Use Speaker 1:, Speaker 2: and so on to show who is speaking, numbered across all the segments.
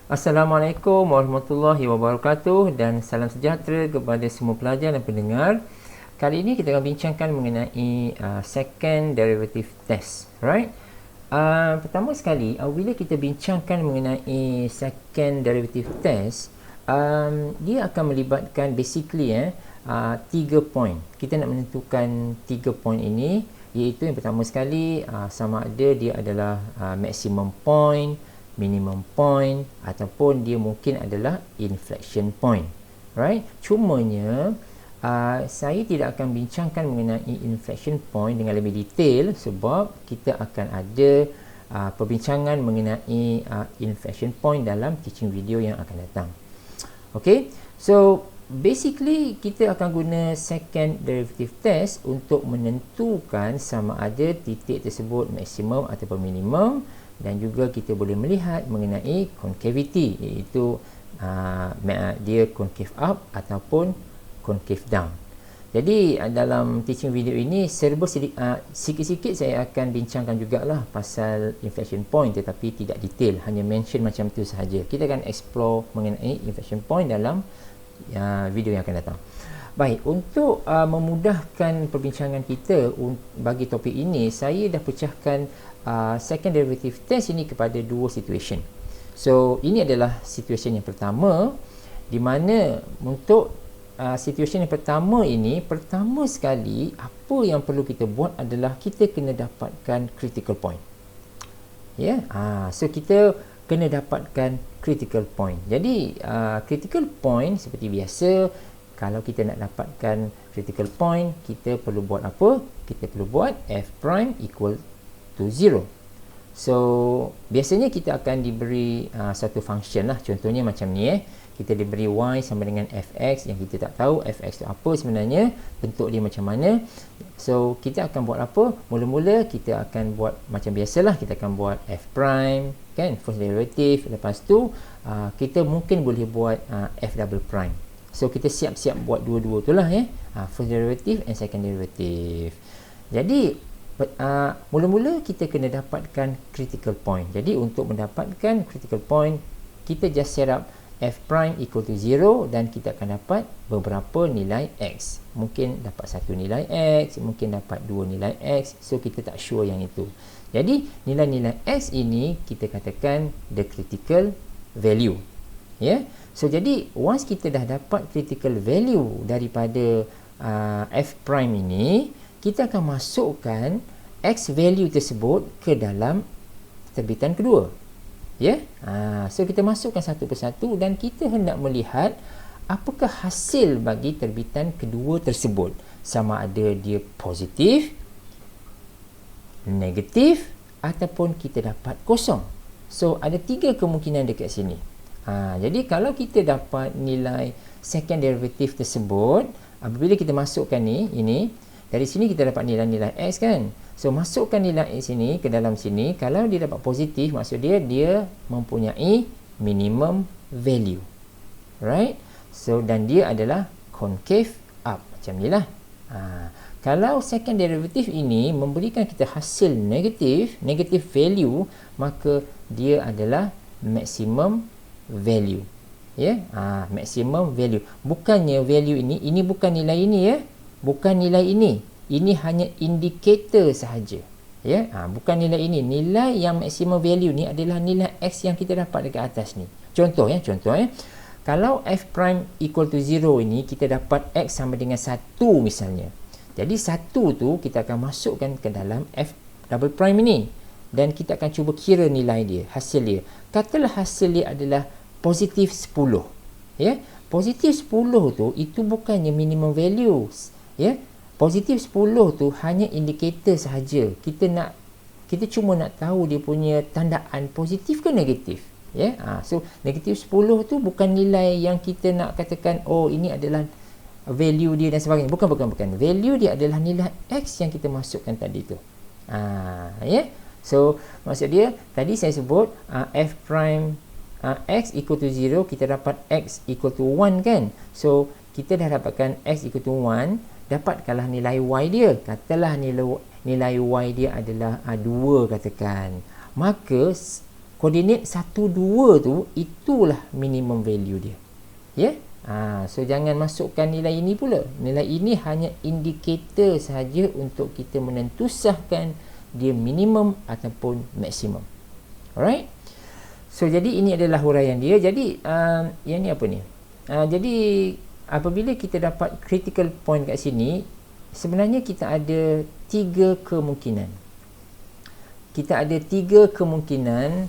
Speaker 1: Assalamualaikum warahmatullahi wabarakatuh dan salam sejahtera kepada semua pelajar dan pendengar. Kali ini kita akan bincangkan mengenai second derivative test, right? Pertama sekali, bila kita bincangkan mengenai second derivative test, dia akan melibatkan basically 3 poin. Kita nak menentukan 3 poin ini, iaitu yang pertama sekali sama ada dia adalah maximum point, minimum point, ataupun dia mungkin adalah inflection point, right? Cumanya saya tidak akan bincangkan mengenai inflection point dengan lebih detail sebab kita akan ada perbincangan mengenai inflection point dalam teaching video yang akan datang. Okay, so basically kita akan guna second derivative test untuk menentukan sama ada titik tersebut maksimum ataupun minimum, dan juga kita boleh melihat mengenai concavity, iaitu dia concave up ataupun concave down. Jadi dalam teaching video ini serba sikit-sikit saya akan bincangkan jugalah pasal inflection point, tetapi tidak detail, hanya mention macam tu sahaja. Kita akan explore mengenai inflection point dalam video yang akan datang. Baik, untuk memudahkan perbincangan kita bagi topik ini, saya dah pecahkan second derivative test ini kepada dua situation. So, ini adalah situation yang pertama, di mana untuk situation yang pertama ini, pertama sekali apa yang perlu kita buat adalah kita kena dapatkan critical point. Ya, so kita kena dapatkan critical point. Jadi critical point seperti biasa, kalau kita nak dapatkan critical point, kita perlu buat apa? Kita perlu buat f prime equal to 0. So biasanya kita akan diberi satu function lah, contohnya macam ni kita diberi y sama dengan fx, yang kita tak tahu fx tu apa sebenarnya, bentuk dia macam mana. So kita akan buat apa? Mula-mula kita akan buat macam biasalah, kita akan buat f prime kan, first derivative, lepas tu kita mungkin boleh buat f double prime. So kita siap-siap buat dua-dua tu lah first derivative and second derivative. Jadi mula-mula kita kena dapatkan critical point. Jadi untuk mendapatkan critical point, kita just set up f prime equal to 0 dan kita akan dapat beberapa nilai x. Mungkin dapat satu nilai x, mungkin dapat dua nilai x. So kita tak sure yang itu. Jadi nilai-nilai x ini kita katakan the critical value. So jadi once kita dah dapat critical value daripada f prime ini, kita akan masukkan x value tersebut ke dalam terbitan kedua. So kita masukkan satu persatu dan kita hendak melihat apakah hasil bagi terbitan kedua tersebut, sama ada dia positif, negatif, ataupun kita dapat kosong. So ada tiga kemungkinan dekat sini. Jadi kalau kita dapat nilai second derivative tersebut, apabila kita masukkan ini dari sini kita dapat nilai-nilai x kan. So masukkan nilai x ini ke dalam sini. Kalau dia dapat positif, maksud dia mempunyai minimum value, right? So dan dia adalah concave up, macam ni lah. Kalau second derivative ini memberikan kita hasil negative value, maka dia adalah maximum value. Maximum value. Bukannya value ini bukan nilai ini bukan nilai ini. Ini hanya indikator sahaja. Bukan nilai ini. Nilai yang maximum value ni adalah nilai x yang kita dapat dekat atas ni. Contoh. Kalau f prime equal to 0 ini, kita dapat x sama dengan 1 misalnya. Jadi 1 tu kita akan masukkan ke dalam f double prime ini. Dan kita akan cuba kira nilai dia, hasil dia. Katalah hasil dia adalah positif 10. Positif 10 tu, itu bukannya minimum value. Positif 10 tu hanya indikator sahaja. Kita cuma nak tahu dia punya tandaan positif ke negatif. So negatif 10 tu bukan nilai yang kita nak katakan ini adalah value dia dan sebagainya. Bukan. Value dia adalah nilai x yang kita masukkan tadi tu. So maksud dia tadi saya sebut f prime x equal to 0, kita dapat x equal to 1 kan. So kita dah dapatkan x equal to 1, dapatkanlah nilai y dia. Katalah nilai y dia adalah 2 katakan. Maka koordinat 1, 2 tu, itulah minimum value dia. Ya? So jangan masukkan nilai ini pula. Nilai ini hanya indikator sahaja untuk kita menentusahkan dia minimum ataupun maksimum. Alright? So jadi ini adalah huraian dia. Jadi yang ni apa ni? Jadi apabila kita dapat critical point kat sini, sebenarnya kita ada 3 kemungkinan. Kita ada 3 kemungkinan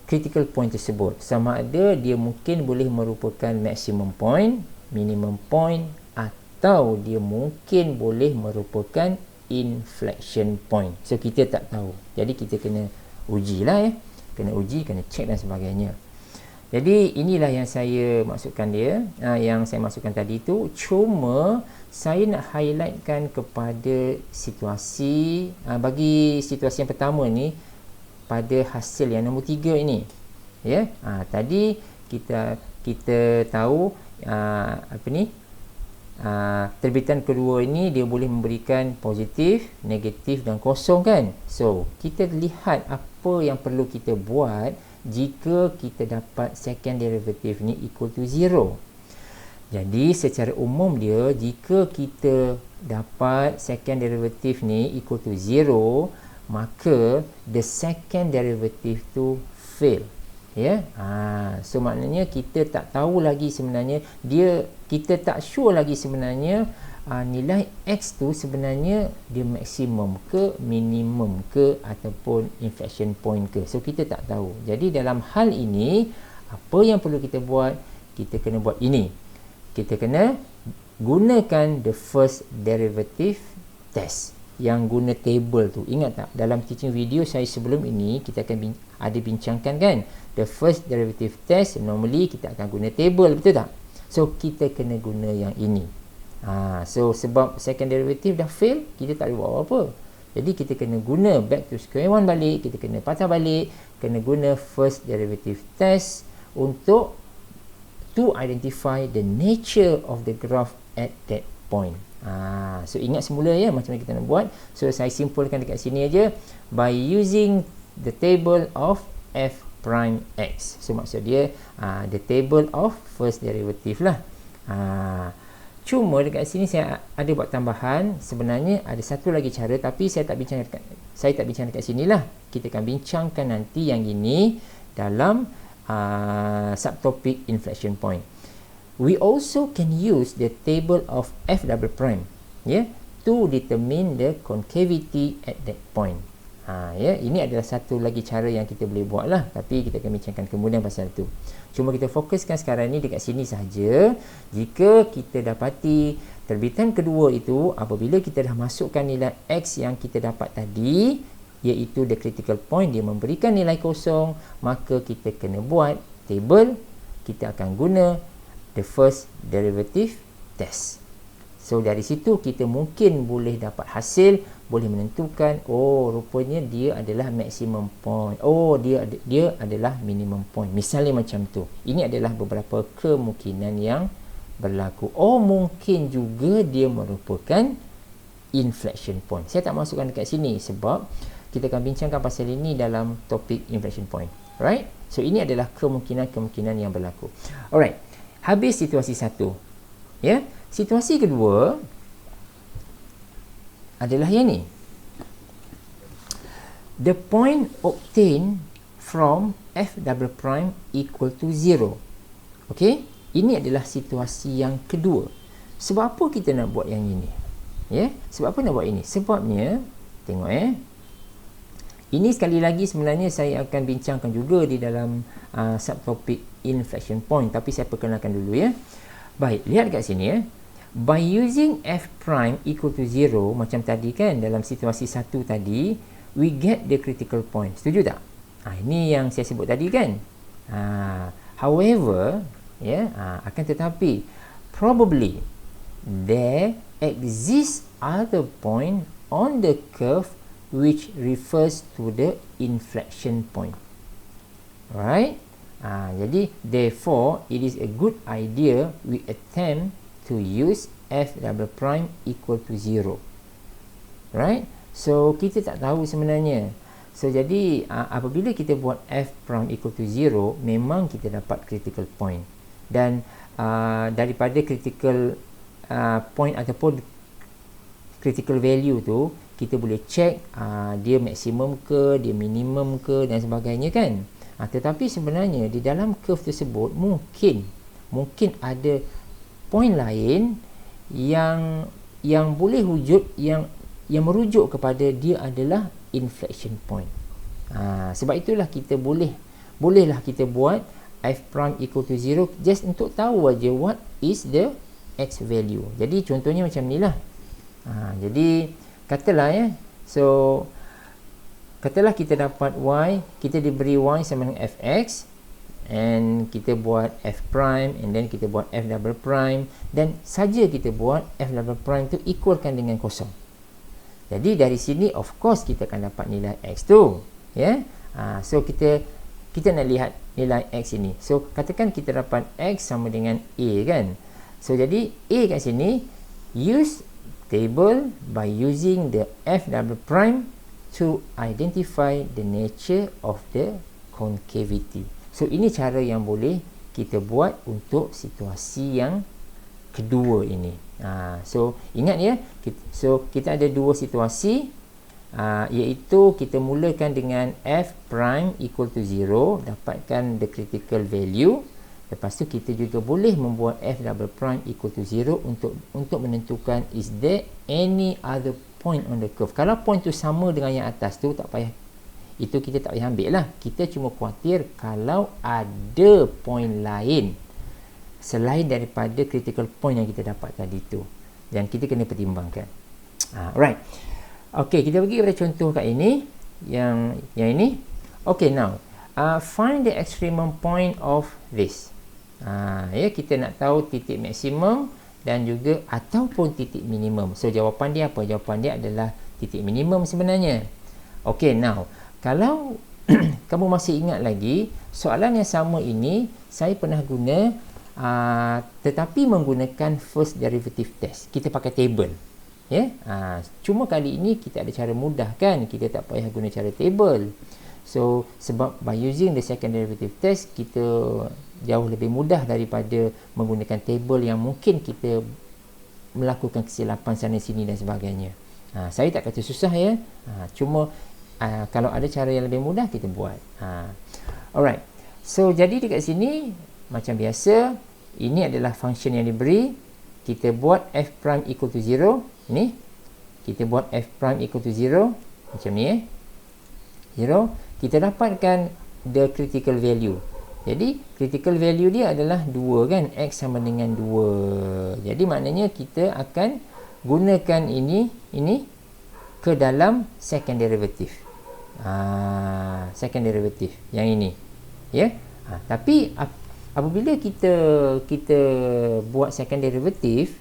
Speaker 1: critical point tersebut. Sama ada dia mungkin boleh merupakan maximum point, minimum point, atau dia mungkin boleh merupakan inflection point. So kita tak tahu. Jadi kita kena ujilah kena uji, kena check dan sebagainya. Jadi inilah yang saya maksudkan dia, yang saya maksudkan tadi tu. Cuma saya nak highlightkan kepada situasi, bagi situasi yang pertama ni, pada hasil yang nombor 3 ini. Ya, tadi kita tahu terbitan kedua ini dia boleh memberikan positif, negatif dan kosong kan. So kita lihat apa yang perlu kita buat jika kita dapat second derivative ni equal to 0. Jadi secara umum dia, jika kita dapat second derivative ni equal to 0, maka the second derivative tu fail. Ya, so maknanya kita tak tahu lagi sebenarnya, kita tak sure lagi sebenarnya nilai x tu sebenarnya dia maksimum ke, minimum ke, ataupun inflection point ke. So kita tak tahu. Jadi dalam hal ini, apa yang perlu kita buat? Kita kena buat ini. Kita kena gunakan the first derivative test yang guna table tu. Ingat tak, dalam teaching video saya sebelum ini kita akan ada bincangkan kan, the first derivative test normally kita akan guna table, betul tak? So kita kena guna yang ini. So sebab second derivative dah fail, kita tak boleh buat apa-apa. Jadi kita kena guna back to square one balik, kita kena patah balik, kena guna first derivative test untuk to identify the nature of the graph at that point. So ingat semula ya macam mana kita nak buat. So saya simpulkan dekat sini aja, by using the table of f prime x. So maksud dia the table of first derivative lah. Cuma dekat sini saya ada buat tambahan. Sebenarnya ada satu lagi cara, tapi saya tak bincang dekat sini lah. Kita akan bincangkan nanti yang ini dalam subtopic inflection point. We also can use the table of f double prime, to determine the concavity at that point. Ini adalah satu lagi cara yang kita boleh buat lah, tapi kita akan bincangkan kemudian pasal tu. Cuma kita fokuskan sekarang ni dekat sini sahaja. Jika kita dapati terbitan kedua itu, apabila kita dah masukkan nilai x yang kita dapat tadi, iaitu the critical point, dia memberikan nilai kosong, maka kita kena buat table. Kita akan guna the first derivative test. So dari situ kita mungkin boleh dapat hasil, boleh menentukan, oh rupanya dia adalah maximum point, oh dia adalah minimum point, misalnya macam tu. Ini adalah beberapa kemungkinan yang berlaku. Oh mungkin juga dia merupakan inflection point. Saya tak masukkan dekat sini sebab kita akan bincangkan pasal ini dalam topik inflection point. Right? So ini adalah kemungkinan-kemungkinan yang berlaku. Alright. Habis situasi satu. Ya. Situasi kedua adalah yang ni. The point obtained from f double prime equal to 0. Okey? Ini adalah situasi yang kedua. Sebab apa kita nak buat yang ini? Ya. Sebab apa nak buat ini? Sebabnya, tengok ini sekali lagi sebenarnya saya akan bincangkan juga di dalam subtopik inflection point, tapi saya perkenalkan dulu ya. Baik, lihat kat sini ya. By using f prime equal to 0 macam tadi kan, dalam situasi satu tadi, we get the critical point. Setuju tak? Ini yang saya sebut tadi kan. However, akan tetapi probably there exists other point on the curve which refers to the inflection point. Right? Jadi therefore it is a good idea we attempt to use f double prime equal to 0. Right? So kita tak tahu sebenarnya So jadi apabila kita buat f prime equal to 0, memang kita dapat critical point. Dan daripada critical point ataupun critical value tu, kita boleh check dia maksimum ke, dia minimum ke dan sebagainya kan. Tetapi sebenarnya di dalam curve tersebut mungkin ada point lain yang boleh wujud, yang merujuk kepada dia adalah inflection point. Sebab itulah kita bolehlah kita buat f prime equal to 0 just untuk tahu aja what is the x value. Jadi contohnya macam ni lah. Jadi katalah katalah kita dapat y, kita diberi y sama dengan fx, and kita buat f prime, and then kita buat f double prime, dan saja kita buat f double prime tu equalkan dengan kosong. Jadi dari sini of course kita akan dapat nilai x tu, ya. So kita nak lihat nilai x ini. So katakan kita dapat x sama dengan a kan. So jadi a kat sini, use table by using the f double prime to identify the nature of the concavity. So ini cara yang boleh kita buat untuk situasi yang kedua ini. So ingat ya, kita ada dua situasi, iaitu kita mulakan dengan f prime equal to 0, dapatkan the critical value. Lepas tu kita juga boleh membuat f double prime equal to 0 untuk menentukan is there any other point on the curve. Kalau point tu sama dengan yang atas tu, tak payah, itu kita tak payah ambil lah. Kita cuma khawatir kalau ada point lain selain daripada critical point yang kita dapat tadi tu, dan kita kena pertimbangkan. Alright. Okay, kita pergi kepada contoh kat ini, yang ini. Okay, now find the extremum point of this. Kita nak tahu titik maksimum dan juga ataupun titik minimum. So jawapan dia apa? Jawapan dia adalah titik minimum sebenarnya. Okay, now kalau kamu masih ingat lagi, soalan yang sama ini saya pernah guna, tetapi menggunakan first derivative test. Kita pakai table, ya. Cuma kali ini kita ada cara mudah kan, kita tak payah guna cara table. So sebab by using the second derivative test, kita jauh lebih mudah daripada menggunakan table yang mungkin kita melakukan kesilapan sana sini dan sebagainya. Saya tak kata susah ya, cuma kalau ada cara yang lebih mudah, kita buat. Alright, so jadi dekat sini macam biasa, ini adalah function yang diberi. Kita buat f prime equal to 0. Ini kita buat f prime equal to 0 macam ni, 0. Kita dapatkan the critical value. Jadi critical value dia adalah 2 kan, x sama dengan 2. Jadi maknanya kita akan gunakan ini ke dalam second derivative. Second derivative yang ini, ya. Tapi apabila kita buat second derivative,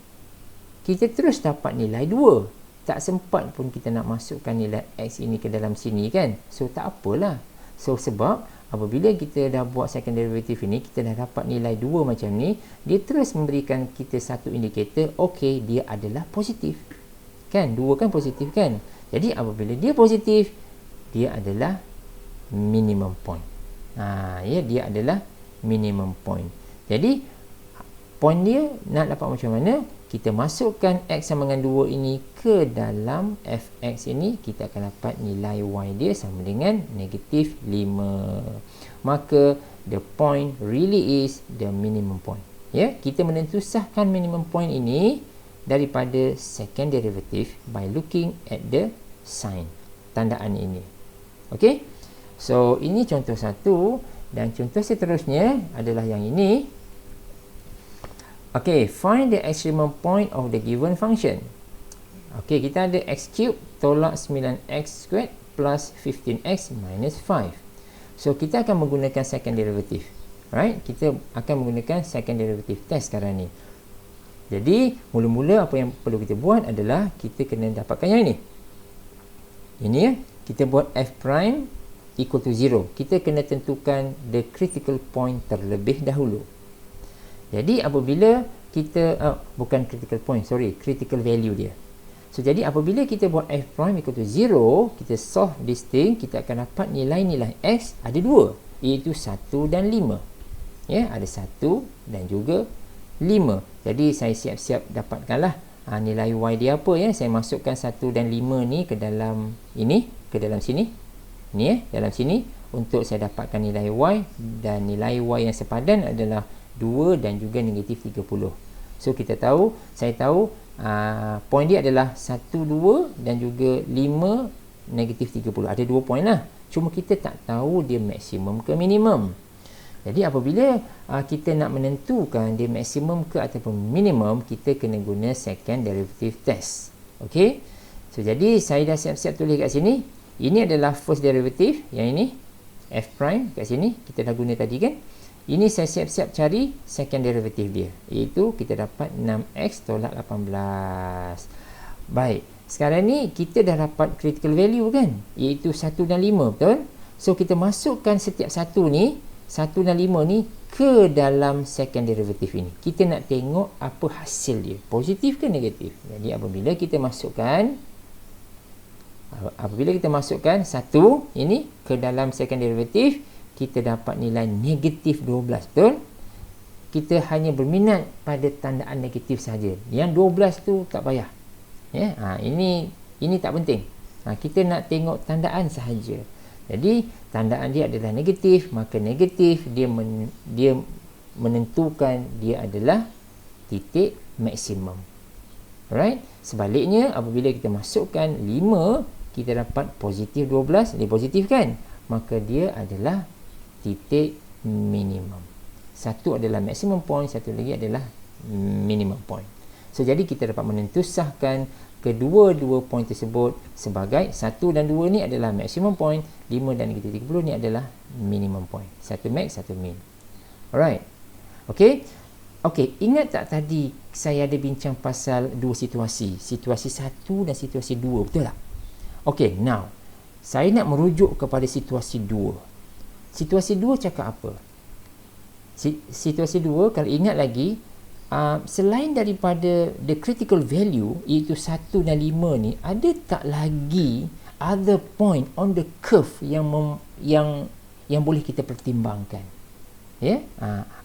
Speaker 1: kita terus dapat nilai 2. Tak sempat pun kita nak masukkan nilai x ini ke dalam sini kan. So tak apalah. So sebab apabila kita dah buat second derivative ini, kita dah dapat nilai 2 macam ni, dia terus memberikan kita satu indikator, okey, dia adalah positif. Kan, 2 kan positif kan. Jadi apabila dia positif, dia adalah minimum point. Dia adalah minimum point. Jadi point dia nak dapat macam mana? Kita masukkan x sama dengan 2 ini ke dalam fx ini, kita akan dapat nilai y dia sama dengan negatif 5. Maka the point really is the minimum point. Ya, kita menentusahkan minimum point ini daripada second derivative by looking at the sign, tandaan ini. Okey. So ini contoh satu, dan contoh seterusnya adalah yang ini. Okay, find the extremum point of the given function. Okay, kita ada x cube tolak 9x squared plus 15x minus 5. So, kita akan menggunakan second derivative. Right? Kita akan menggunakan second derivative test sekarang ni. Jadi, mula-mula apa yang perlu kita buat adalah kita kena dapatkan yang ini. Ini ya, kita buat f prime equal to 0. Kita kena tentukan the critical point terlebih dahulu. Jadi apabila kita bukan critical point, critical value dia. So jadi apabila kita buat f prime equal to 0, kita solve this thing, kita akan dapat nilai-nilai x ada dua, iaitu 1 dan 5. Ya, ada 1 dan juga 5. Jadi saya siap-siap dapatkanlah nilai y dia apa ya. Saya masukkan 1 dan 5 ni ke dalam ini, ke dalam sini. Ni dalam sini untuk saya dapatkan nilai y, dan nilai y yang sepadan adalah 2 dan juga negatif 30. So kita tahu, saya tahu point dia adalah 1, 2 dan juga 5, negatif 30. Ada 2 point lah. Cuma kita tak tahu dia maksimum ke minimum. Jadi apabila kita nak menentukan dia maksimum ke ataupun minimum, kita kena guna second derivative test. Okey. So jadi saya dah siap-siap tulis kat sini. Ini adalah first derivative, yang ini f prime kat sini kita dah guna tadi kan. Ini saya siap-siap cari second derivative dia, iaitu kita dapat 6x tolak 18. Baik, sekarang ni kita dah dapat critical value kan, iaitu 1 dan 5, betul? So kita masukkan setiap satu ni, 1 dan 5 ni ke dalam second derivative ini. Kita nak tengok apa hasil dia, positif ke negatif. Jadi apabila kita masukkan satu ini ke dalam second derivative, kita dapat nilai negatif 12, betul? Kita hanya berminat pada tandaan negatif saja. Yang 12 tu tak payah. Ya, ini tak penting. Kita nak tengok tandaan sahaja. Jadi tandaan dia adalah negatif, maka negatif dia menentukan dia adalah titik maksimum. Alright? Sebaliknya apabila kita masukkan 5, kita dapat positif 12, dia positif kan? Maka dia adalah titik minimum. Satu adalah maximum point, satu lagi adalah minimum point. So jadi kita dapat menentusahkan kedua-dua point tersebut sebagai 1 dan 2 ni adalah maximum point, 5 dan negatif 30 ni adalah minimum point. Satu max, satu min. Alright. Okey. Ingat tak tadi saya ada bincang pasal dua situasi, situasi 1 dan situasi 2, betul tak? Okey, now saya nak merujuk kepada situasi 2. Situasi 2 cakap apa? Situasi 2, kalau ingat lagi, selain daripada the critical value, iaitu 1 dan 5 ni, ada tak lagi other point on the curve yang boleh kita pertimbangkan? Ya?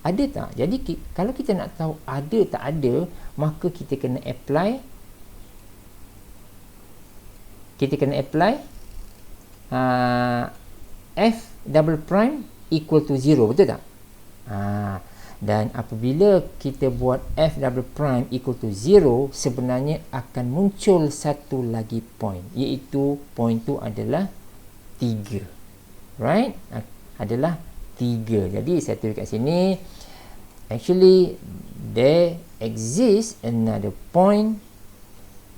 Speaker 1: Ada tak? Jadi kalau kita nak tahu ada tak ada, maka kita kena apply f double prime equal to 0, betul tak? Dan apabila kita buat f double prime equal to 0, sebenarnya akan muncul satu lagi point, iaitu point tu adalah 3. Right? Adalah 3. Jadi saya tulis kat sini, actually there exists another point.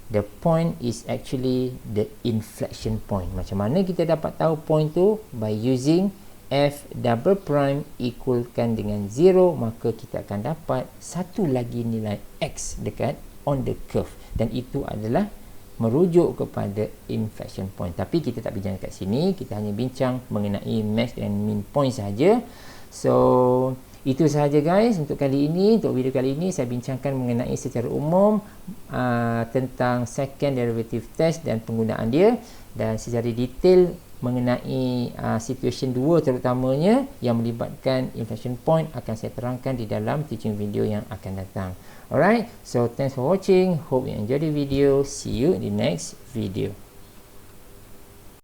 Speaker 1: The point is actually the inflection point. Macam mana kita dapat tahu point tu? By using f double prime equalkan dengan 0, maka kita akan dapat satu lagi nilai x dekat on the curve, dan itu adalah merujuk kepada inflection point. Tapi kita tak bincang kat sini, kita hanya bincang mengenai max dan min point saja. So itu sahaja guys untuk kali ini. Untuk video kali ini saya bincangkan mengenai secara umum tentang second derivative test dan penggunaan dia, dan secara detail mengenai situation 2 terutamanya yang melibatkan inflection point akan saya terangkan di dalam teaching video yang akan datang. Alright, so thanks for watching. Hope you enjoy the video. See you in the next video.